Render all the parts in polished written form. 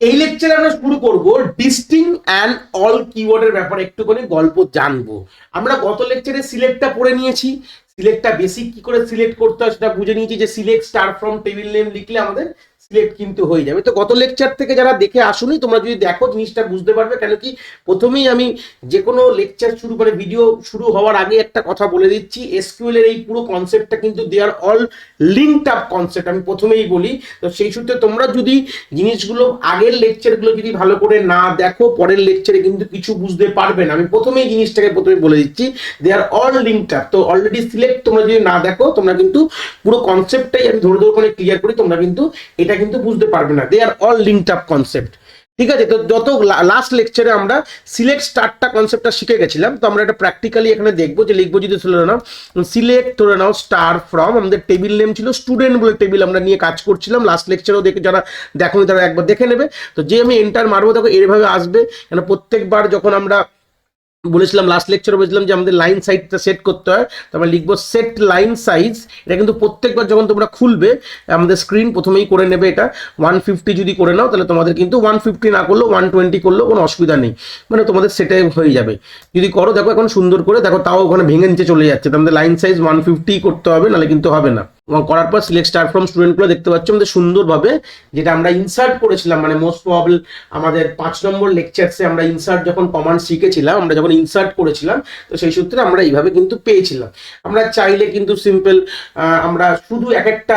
এই লেকচারে আমরা শুরু করব ডিস্টিং অ্যান্ড অল কিওয়ার্ডের ব্যাপারে একটুখানি গল্প জানবো। আমরা গত লেকচারে সিলেক্টটা পড়ে নিয়েছি, সিলেক্টটা বেসিক কি করে সিলেক্ট করতে হয় সেটা বুঝে নিয়েছি, যে select star from table name লিখলে আমাদের সিলেক্ট কিন্তু হয়ে যাবে। তো গত লেকচার থেকে যারা দেখে আসুনি, তোমরা যদি দেখো জিনিসটা বুঝতে পারবে। কেন কি প্রথমেই আমি যে কোনো লেকচার শুরু করে ভিডিও শুরু হওয়ার আগে একটা কথা বলে দিচ্ছি, এসকিউএল এর এই পুরো কনসেপ্টটা কিন্তু দে আর অল লিঙ্কড আপ কনসেপ্ট, আমি প্রথমেই বলি। তো সেই সূত্রে তোমরা যদি জিনিসগুলো আগের লেকচারগুলো যদি ভালো করে না দেখো, পরের লেকচারে কিন্তু কিছু বুঝতে পারবে না। আমি প্রথমেই জিনিসটাকে প্রথমে বলে দিচ্ছি, দে আর অল লিঙ্কড আপ। তো অলরেডি সিলেক্ট তোমরা যদি না দেখো, তোমরা কিন্তু পুরো কনসেপ্টটাই আমি ধরে ধরে করে ক্লিয়ার করি, তোমরা কিন্তু এটা কিন্তু বুঝতে পারবে না। দে আর অল লিঙ্কড আপ কনসেপ্ট, ঠিক আছে। তো যত লাস্ট লেকচারে আমরা সিলেক্ট স্টারটা কনসেপ্টটা শিখে গেছিলাম, তো আমরা এটা প্র্যাকটিক্যালি এখানে দেখবো। যে লিখবো যদি ধরে নাও সিলেক্ট, ধরে নাও স্টার ফ্রম, আমাদের টেবিল নেম ছিল স্টুডেন্ট বলে টেবিল আমরা নিয়ে কাজ করছিলাম লাস্ট লেকচারেও, দেখে যারা দেখো তারা একবার দেখে নেবে। তো যে আমি এন্টার মারবো দেখো এভাবে আসবে, কেন প্রত্যেকবার যখন আমরা বলেছিলাম লাস্ট লেকচারে বলেছিলাম যে আমাদের লাইন সাইজটা সেট করতে হয়, তো আমরা লিখবো সেট লাইন সাইজ। এটা কিন্তু প্রত্যেকবার যখন তোমরা খুলবে আমাদের স্ক্রিন প্রথমেই করে নেবে এটা 150 যদি করে নাও, তাহলে তোমাদের কিন্তু 150 না করলেও 120 করলেও কোনো অসুবিধা নেই, মানে তোমাদের সেটে হয়ে যাবে। যদি করো দেখো এখন সুন্দর করে দেখো, তাও ওখানে ভেঙে নিচে চলে যাচ্ছে। তো আমাদের লাইন সাইজ 150 করতে হবে, নাহলে কিন্তু হবে না। করার পর সিলেক্ট স্টার ফ্রম স্টুডেন্টগুলো দেখতে পাচ্ছ আমাদের সুন্দরভাবে, যেটা আমরা ইনসার্ট করেছিলাম, মানে মোস্ট প্রবাবল আমাদের 5 নম্বর লেকচারসে আমরা ইনসার্ট যখন কমান্ড শিখেছিলাম, আমরা যখন ইনসার্ট করেছিলাম, তো সেই সূত্রে আমরা এইভাবে কিন্তু পেয়েছিলাম। আমরা চাইলে কিন্তু সিম্পল আমরা শুধু এক একটা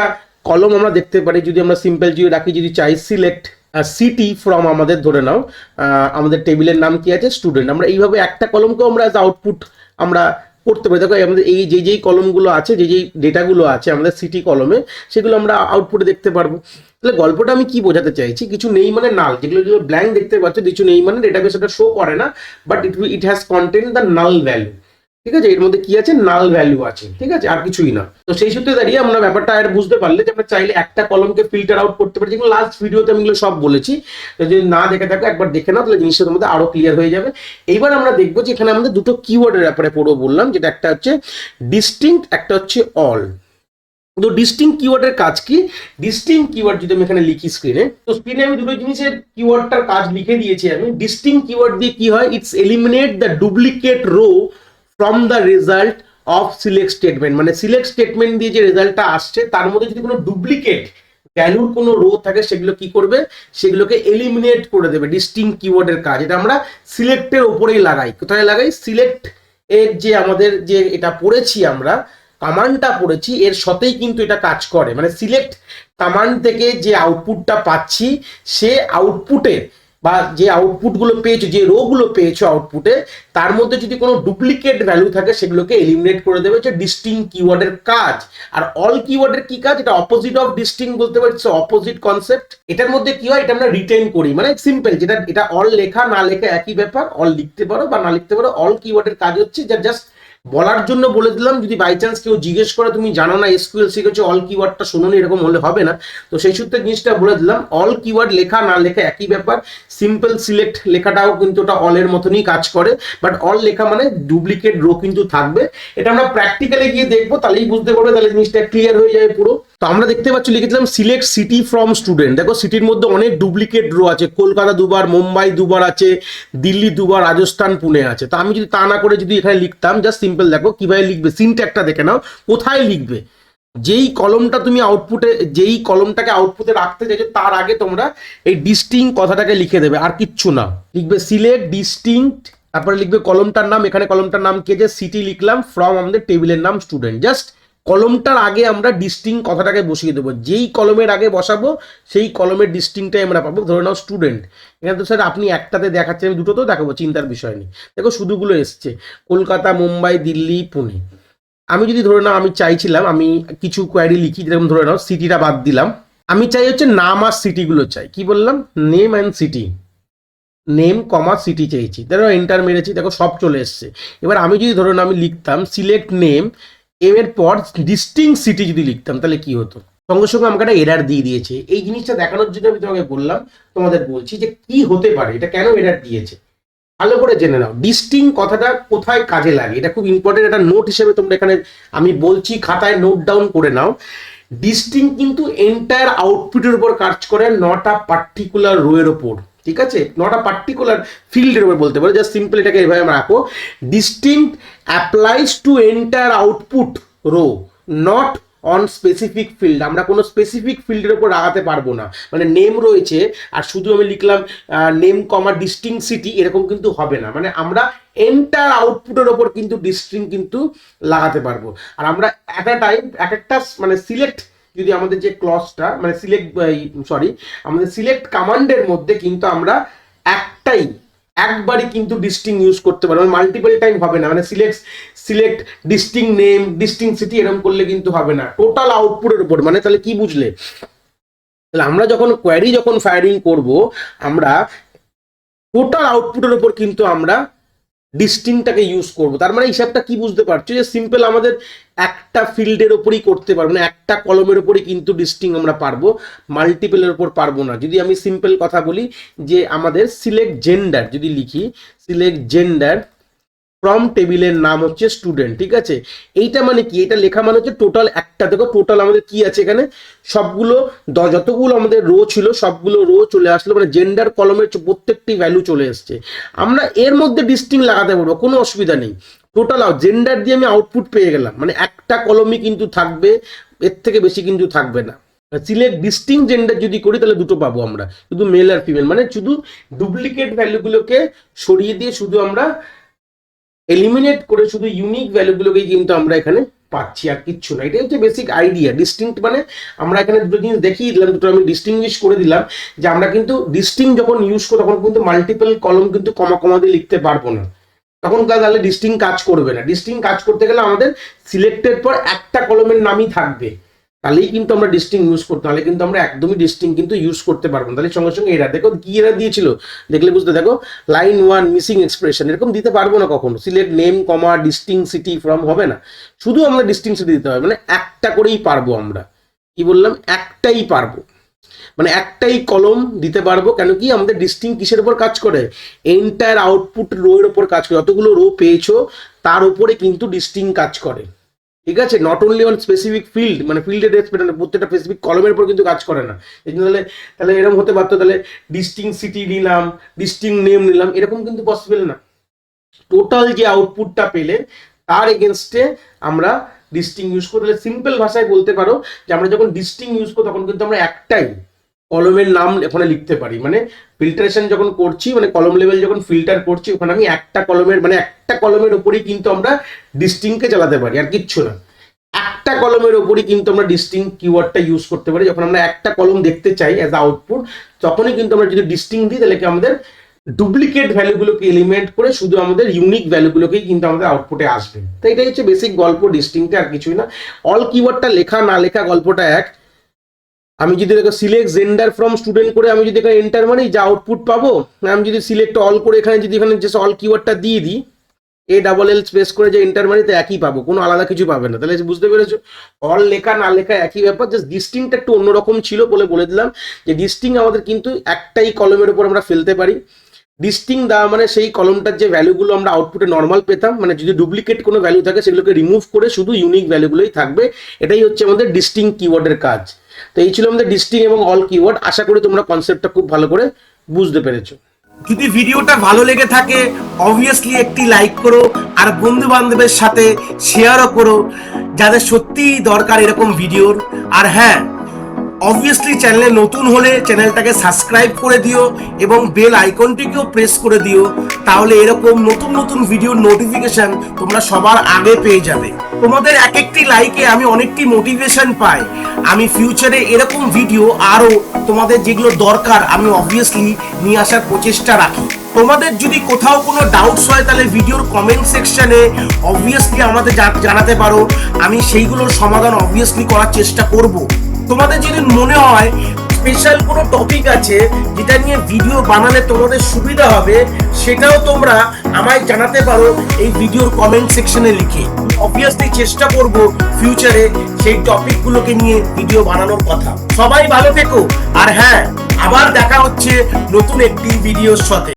কলম আমরা দেখতে পারি, যদি আমরা সিম্পল যদি রাখি, যদি চাই সিলেক্ট সিটি ফ্রম, আমাদের ধরে নাও আমাদের টেবিলের নাম কি আছে স্টুডেন্ট, আমরা এইভাবে একটা কলমকেও আমরা অ্যাজ আউটপুট আমরা করতে পারি। দেখো আমাদের এই যেই কলমগুলো আছে, যেই ডেটাগুলো আছে আমাদের সিটি কলমে, সেগুলো আমরা আউটপুটে দেখতে পারবো। তাহলে গল্পটা আমি কি বোঝাতে চাইছি, কিছু নেই মানে নাল, যেগুলো ব্ল্যাঙ্ক দেখতে পাচ্ছ কিছু নেই মানে ডেটাবেস এটা শো করে না, but it has content the null value, ঠিক আছে। এর মধ্যে কি আছে, নাল ভ্যালু আছে, ঠিক আছে, আর কিছুই না। তো সেই সূত্রে দাঁড়িয়ে আমরা ব্যাপারটা আর বুঝতে পারলে যে আমরা চাইলে একটা কলমকে ফিল্টার আউট করতে পারি, যেগুলো লাস্ট ভিডিওতে আমি এগুলো সব বলেছি। তো যদি না দেখে থাকো একবার দেখে নাও, তাহলে জিনিসটা তোমাদের আরো ক্লিয়ার হয়ে যাবে। এইবার আমরা দেখবো যে এখানে আমাদের দুটো কিওয়ার্ডের ব্যাপারে পড়বো বললাম, যেটা একটা হচ্ছে ডিস্টিংক্ট, একটা হচ্ছে অল। তো ডিস্টিংক্ট কিওয়ার্ডের কাজ কি, ডিস্টিংক্ট কিওয়ার্ড যদি আমি এখানে লিখি স্ক্রিনে, তো স্ক্রিনে আমি দুটো জিনিসের কিওয়ার্ডটার কাজ লিখে দিয়েছি আমি। ডিস্টিংক্ট কিওয়ার্ড দিয়ে কি হয়, it's eliminate the duplicate row from the result of select statement, মানে সিলেক্ট স্টেটমেন্ট দিয়ে যে রেজাল্টটা আসছে তার মধ্যে যদি কোনো ডুপ্লিকেট ভ্যালুর কোনো রো থাকে, সেগুলো কি করবে, সেগুলোকে এলিমিনেট করে দেবে। ডিস্টিংক্ট কিওয়ার্ডের কাজ এটা আমরা সিলেক্টের ওপরেই লাগাই। কোথায় লাগাই, সিলেক্ট এর যে আমাদের যে এটা পড়েছি আমরা কমান্ডটা পড়েছি, এর সাথেই কিন্তু এটা কাজ করে। মানে সিলেক্ট কমান্ড থেকে যে আউটপুটটা পাচ্ছি, সে আউটপুটে বা যে আউটপুটগুলো পেয়েছো, যে রো গুলো পেয়েছো আউটপুটে, তার মধ্যে যদি কোনো ডুপ্লিকেট ভ্যালু থাকে সেগুলোকে এলিমিনেট করে দেবে, হচ্ছে ডিস্টিংক্ট কিওয়ার্ডের কাজ। আর অল কিওয়ার্ডের কি কাজ, এটা অপোজিট অফ ডিস্টিংক্ট বলতে পারি, অপোজিট কনসেপ্ট। এটার মধ্যে কি হয়, এটা আমরা রিটেন করি, মানে সিম্পল, যেটা এটা অল লেখা না লেখা একই ব্যাপার, অল লিখতে পারো বা না লিখতে পারো। অল কিওয়ার্ডের কাজ হচ্ছে যা জাস্ট বলার জন্য বলে দিলাম, যদি বাই চান্স কেউ জিজ্ঞেস করে তুমি জানো না এসকিউএল শিখেছো, অল কিওয়ার্ডটা শোনোনি, এরকম হলে হবে না। তো সেই সূত্রে জিনিসটা বলে দিলাম, অল কিওয়ার্ড লেখা না লেখা একই ব্যাপার। সিম্পল সিলেক্ট লেখাটাও কিন্তু ওটা অলের মতনই কাজ করে, বাট অল লেখা মানে ডুপ্লিকেট রো কিন্তু থাকবে। এটা আমরা প্র্যাকটিক্যালি গিয়ে দেখবো, তাহলেই বুঝতে পারবে, তাহলে জিনিসটা ক্লিয়ার হয়ে যাবে পুরো। তো আমরা দেখতে পাচ্ছি লিখেছিলাম সিলেক্ট সিটি ফ্রম স্টুডেন্ট, দেখো সিটির মধ্যে অনেক ডুপ্লিকেট রো আছে, কলকাতা দুবার, মুম্বাই দুবার আছে, দিল্লি দুবার, রাজস্থান, পুনে আছে। তো আমি যদি তা না করে যদি এখানে লিখতাম, জাস্ট সিম্পল দেখো কিভাবে লিখবে, সিনট্যাক্সটা দেখে নাও, কোথায় লিখবে, যেই কলমটা তুমি আউটপুটে, যেই কলমটাকে আউটপুটে রাখতে চাইছো তার আগে তোমরা এই ডিস্টিংক্ট কথাটাকে লিখে দেবে, আর কিচ্ছু না। লিখবে সিলেক্ট ডিস্টিংক্ট, তারপরে লিখবে কলমটার নাম, এখানে কলমটার নাম কি আছে, সিটি লিখলাম, ফ্রম আমাদের টেবিলের নাম স্টুডেন্ট। জাস্ট কলমটার আগে আমরা ডিস্টিংক্ট কথাটাকে বসিয়ে দেবো, যেই কলমের আগে বসাবো সেই কলমের ডিস্টিংক্টটাই আমরা পাবো। ধরে নাও স্টুডেন্ট, এখানে তো স্যার আপনি একটাতে দেখাচ্ছেন, আমি দুটোতেও দেখাবো, চিন্তার বিষয় নেই। দেখো শুধুগুলো এসছে, কলকাতা, মুম্বাই, দিল্লি, পুনে। আমি যদি ধরে নাও আমি চাইছিলাম আমি কিছু কোয়ারি লিখি, যেরকম ধরে নাও সিটিটা বাদ দিলাম, আমি চাই হচ্ছে নাম আর সিটিগুলো চাই। কি বললাম, name and city, name comma city চেয়েছি, দেখো এন্টার মেরেছি, দেখো সব চলে এসছে। এবার আমি যদি ধরুন আমি লিখতাম সিলেক্ট নেম, এর পর ডিস্টিংক্ট সিটি যদি লিখতাম, তাহলে কি হতো, সঙ্গে সঙ্গে আমাকে একটা এরার দিয়ে দিয়েছে। এই জিনিসটা দেখানোর জন্য আমি তোমাকে বললাম, তোমাদের বলছি যে কি হতে পারে, এটা কেন এরার দিয়েছে, ভালো করে জেনে নাও। ডিস্টিংক্ট কথাটা কোথায় কাজে লাগে, এটা খুব ইম্পর্টেন্ট, একটা নোট হিসেবে তোমরা এখানে আমি বলছি খাতায় নোট ডাউন করে নাও। ডিস্টিং কিন্তু এন্টায়ার আউটপুটের উপর কাজ করে, নট আ পার্টিকুলার রো এর ওপর, ঠিক আছে, নট আ পার্টিকুলার ফিল্ডের উপর বলতে পারো। জাস্ট সিম্পল এটাকে এভাবে আমরা রাখো, distinct applies to entire output row, not on specific field. আমরা কোনো স্পেসিফিক ফিল্ডের উপর লাগাতে পারবো না, মানে নেম রয়েছে আর শুধু আমি লিখলাম নেম কমা ডিস্টিং সিটি, এরকম কিন্তু হবে না। মানে আমরা এন্টায়ার আউটপুটের ওপর কিন্তু ডিস্টিং কিন্তু লাগাতে পারবো। আর আমরা অ্যাট আ টাইম এক একটা মানে সিলেক্ট, যদি আমাদের যে ক্লজটা মানে আমাদের সিলেক্ট কমান্ডের মধ্যে কিন্তু আমরা একবারই কিন্তু ডিস্টিং ইউজ করতে পারবো, মাল্টিপল টাইম হবে না। মানে সিলেক্ট ডিস্টিং নেম ডিস্টিং সিটি এরকম করলে কিন্তু হবে না, টোটাল আউটপুটের উপর। মানে তাহলে কি বুঝলে, তাহলে আমরা যখন কোয়ারি যখন ফায়ারিং করব, আমরা টোটাল আউটপুটের উপর কিন্তু আমরা ডিস্টিংটাকে ইউজ করব। তার মানে হিসাবটা কি বুঝতে পারছো, যে সিম্পল আমাদের একটা ফিল্ডের ওপরই করতে পারবো, মানে একটা কলমের ওপরই কিন্তু ডিস্টিং আমরা পারবো, মাল্টিপলের ওপর পারবো না। যদি আমি সিম্পল কথা বলি যে আমাদের সিলেক্ট জেন্ডার যদি লিখি, সিলেক্ট জেন্ডার ফ্রম টেবিলের নাম হচ্ছে স্টুডেন্ট, ঠিক আছে, এইটা মানে কি, এটা লেখা মানে হচ্ছে টোটাল একটা, দেখো টোটাল আমাদের কি আছে এখানে, সবগুলো যতগুলো আমাদের রো ছিল সবগুলো রো চলে আসলো, মানে জেন্ডার কলমের প্রত্যেকটি ভ্যালু চলে এসছে। আমরা এর মধ্যে ডিস্টিং লাগাতে পারবো, কোনো অসুবিধা নেই। টোটাল জেন্ডার দিয়ে আমি আউটপুট পেয়ে গেলাম, মানে একটা কলমই কিন্তু থাকবে, এর থেকে বেশি কিন্তু থাকবে না। সিলেক্ট ডিস্টিং জেন্ডার যদি করি তাহলে দুটো পাবো আমরা, শুধু মেল আর ফিমেল, মানে শুধু ডুপ্লিকেট ভ্যালুগুলোকে সরিয়ে দিয়ে শুধু আমরা এলিমিনেট করে শুধু ইউনিক ভ্যালুগুলোকেই কিন্তু আমরা এখানে পাচ্ছি, আর কিচ্ছু না। এটাই হচ্ছে বেসিক আইডিয়া। ডিস্টিংক্ট মানে আমরা এখানে দুটো জিনিস দেখিয়ে দিলাম, দুটো আমি ডিস্টিংগুইশ করে দিলাম, যে আমরা কিন্তু ডিস্টিং যখন ইউজ করি তখন কিন্তু মাল্টিপল কলম কিন্তু কমা কমা দিয়ে লিখতে পারবো না, তখন তাহলে ডিস্টিং কাজ করবে না। ডিস্টিং কাজ করতে গেলে আমাদের সিলেক্টের পর একটা কলমের নামই থাকবে, তাহলেই কিন্তু আমরা ডিস্টিং ইউজ করতে, তাহলে কিন্তু আমরা একদমই ডিস্টিং কিন্তু ইউজ করতে পারবো না। তাহলে সঙ্গে সঙ্গে এরা দেখো কি এরা দিয়েছিল, দেখলে বুঝতে, দেখো লাইন 1 মিসিং এক্সপ্রেশন, এরকম দিতে পারবো না কখনো। Select name comma ডিস্টিং city from হবে না, শুধু আমরা ডিস্টিং সিটি দিতে হবে, মানে একটা করেই পারবো আমরা, কি বললাম, একটাই পারবো, মানে একটাই কলম দিতে পারবো। কেন কি, আমাদের ডিস্টিং কিসের উপর কাজ করে, এন্টায়ার আউটপুট রো এর উপর কাজ করে, যতগুলো রো পেয়েছো তার উপরে কিন্তু ডিস্টিং কাজ করে, ঠিক আছে, not only on specific field, মানে ফিল্ডের রেসপেক্ট প্রত্যেকটা স্পেসিফিক কলমের উপর কিন্তু কাজ করে না। এই জন্য তাহলে এরকম হতে পারতো, তাহলে ডিস্টিং সিটি নিলাম, ডিস্টিং নেম নিলাম, এরকম কিন্তু পসিবল না। টোটাল যে আউটপুটটা পেলে তার এগেনস্টে আমরা ডিস্টিং ইউজ করি। তাহলে সিম্পল ভাষায় বলতে পারো যে আমরা যখন ডিস্টিং ইউজ করি তখন কিন্তু আমরা একটাই কলমের নাম এখানে লিখতে পারি, মানে ফিল্টারেশন যখন করছি, মানে কলম লেভেল যখন ফিল্টার করছি, ওখানে আমি একটা কলমের উপরেই কিন্তু আমরা ডিস্টিংকে চালাতে পারি, আর কিচ্ছু না। একটা কলমের উপরই কিন্তু আমরা ডিস্টিং কিওয়ার্ডটা ইউজ করতে পারি। যখন আমরা একটা কলম দেখতে চাই অ্যাজ আউটপুট, তখনই কিন্তু আমরা যদি ডিস্টিং দিই তাহলে কি আমাদের ডুপ্লিকেট ভ্যালুগুলোকে এলিমিনেট করে শুধু আমাদের ইউনিক ভ্যালুগুলোকেই কিন্তু আমাদের আউটপুটে আসবে। তো এটাই হচ্ছে বেসিক গল্প ডিস্টিংটা, আর কিছুই না। অল কিওয়ার্ডটা লেখা না লেখা গল্পটা এক। আমি যদি দেখো সিলেক্ট জেন্ডার ফ্রম স্টুডেন্ট করে আমি যদি এখানে এন্টার মারি, যা আউটপুট পাবো, আমি যদি সিলেক্ট অল করে এখানে যদি এখানে যে অল কিওয়ার্ডটা দিয়ে দিই, ALL স্পেস করে যে এন্টার মারি, তো একই পাবো, কোনো আলাদা কিছু পাবে না। তাহলে বুঝতে পেরেছো, অল লেখা না লেখা একই ব্যাপার, জাস্ট ডিস্টিংটা একটু অন্যরকম ছিল বলে দিলাম যে ডিস্টিং আমাদের কিন্তু একটাই কলমের উপর আমরা ফেলতে পারি। ডিস্টিং দেওয়া মানে সেই কলমটার যে ভ্যালুগুলো আমরা আউটপুটে নর্মাল পেতাম, মানে যদি ডুপ্লিকেট কোনো ভ্যালু থাকে সেগুলোকে রিমুভ করে শুধু ইউনিক ভ্যালুগুলোই থাকবে। এটাই হচ্ছে আমাদের ডিস্টিং কিওয়ার্ডের কাজ। তো এই ছিল আমাদের ডিস্টিং এবং অল কিওয়ার্ড। আশা করি তোমরা কনসেপ্টটা খুব ভালো করে বুঝতে পেরেছো। যদি ভিডিওটা ভালো লেগে থাকে অবভিয়াসলি একটি লাইক করো, আর বন্ধু বান্ধবের সাথে শেয়ারও করো যাদের সত্যিই দরকার এরকম ভিডিওর। আর হ্যাঁ, অবভিয়াসলি চ্যানেলে নতুন হলে চ্যানেলটাকে সাবস্ক্রাইব করে দিও এবং বেল আইকনটিকেও প্রেস করে দিও, তাহলে এরকম নতুন নতুন ভিডিওর নোটিফিকেশন তোমরা সবার আগে পেয়ে যাবে। তোমাদের এক একটি লাইকে আমি অনেকটি মোটিভেশন পাই, আমি ফিউচারে এরকম ভিডিও আরও তোমাদের যেগুলো দরকার আমি অবভিয়াসলি নিয়ে আসার প্রচেষ্টা রাখি। তোমাদের যদি কোথাও কোনো ডাউটস হয় তাহলে ভিডিওর কমেন্ট সেকশনে অবভিয়াসলি আমাদের জানাতে পারো, আমি সেইগুলোর সমাধান অবভিয়াসলি করার চেষ্টা করব। তোমাদের যদি মনে হয় স্পেশাল কোনো টপিক আছে যেটা নিয়ে ভিডিও বানালে তোমাদের সুবিধা হবে, সেটাও তোমরা আমায় জানাতে পারো এই ভিডিওর কমেন্ট সেকশনে লিখে। অবভিয়াসলি চেষ্টা করব ফিউচারে সেই টপিকগুলোকে নিয়ে ভিডিও বানানোর কথা। সবাই ভালো থেকো, আর হ্যাঁ, আবার দেখা হচ্ছে নতুন একটি ভিডিওর সাথে।